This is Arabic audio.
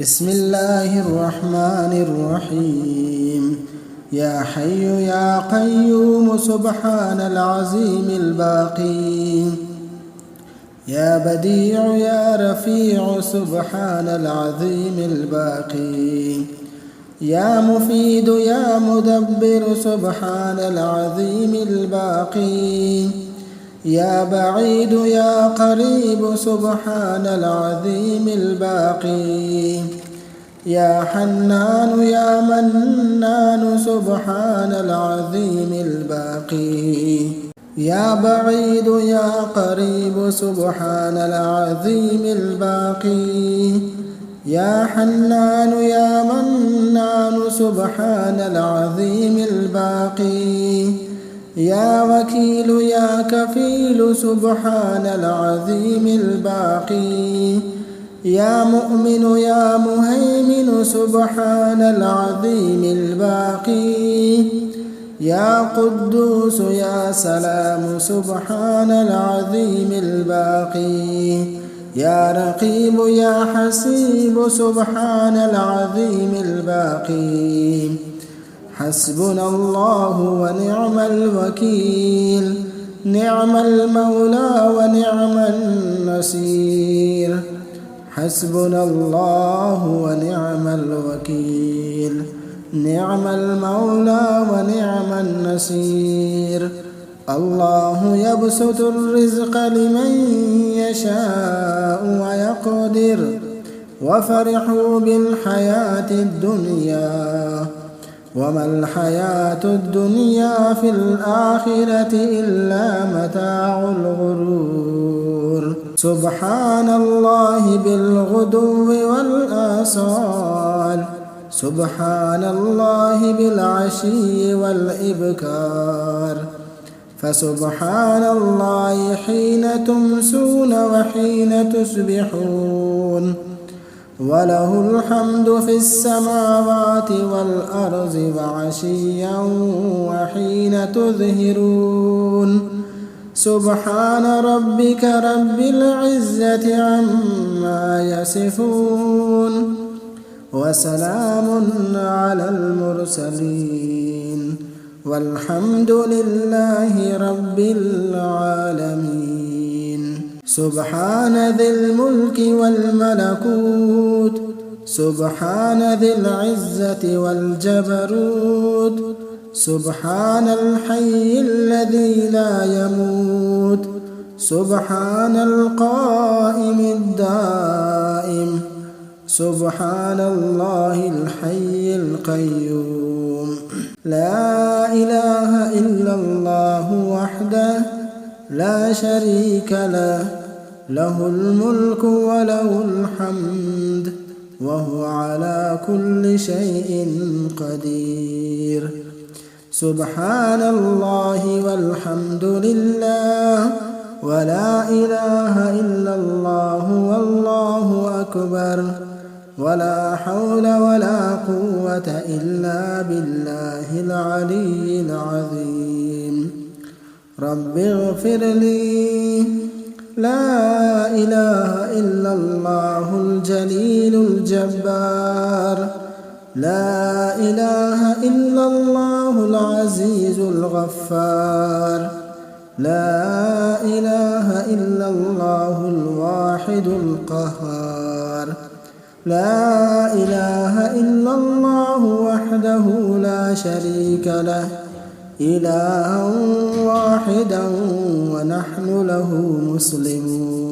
بسم الله الرحمن الرحيم. يا حي يا قيوم سبحان العظيم الباقي. يا بديع يا رفيع سبحان العظيم الباقي. يا مفيد يا مدبر سبحان العظيم الباقي. يا بعيد يا قريب سبحان العظيم الباقي. يا حنان يا منان سبحان العظيم الباقي. يا بعيد يا قريب سبحان العظيم الباقي. يا حنان يا منان سبحان العظيم الباقي. يا وكيل يا كفيل سبحان العظيم الباقي. يا مؤمن يا مهيمن سبحان العظيم الباقي. يا قدوس يا سلام سبحان العظيم الباقي. يا رقيب يا حسيب سبحان العظيم الباقي. حسبنا الله ونعم الوكيل. نعم المولى ونعم النصير. حسبنا الله ونعم الوكيل. نعم المولى ونعم النصير. الله يبسط الرزق لمن يشاء ويقدر. وفرحوا بالحياة الدنيا وما الحياة الدنيا في الآخرة إلا متاع الغرور. سبحان الله بالغدو والآصال. سبحان الله بالعشي والإبكار. فسبحان الله حين تمسون وحين تصبحون. وله الحمد في السماوات والأرض وعشيا وحين تظهرون. سبحان ربك رب العزة عما يصفون. وسلام على المرسلين والحمد لله رب العالمين. سبحان ذي الملك والملكوت. سبحان ذي العزة والجبروت. سبحان الحي الذي لا يموت. سبحان القائم الدائم. سبحان الله الحي القيوم. لا إله إلا الله وحده لا شريك له. له الملك وله الحمد وهو على كل شيء قدير. سبحان الله والحمد لله ولا إله إلا الله والله أكبر. ولا حول ولا قوة إلا بالله العلي العظيم. رب اغفر لي. لا إله إلا الله الجليل الجبار. لا إله إلا الله العزيز الغفار. لا إله إلا الله الواحد القهار. لا إله إلا الله وحده لا شريك له. إلها واحدا ونحن له مسلمون.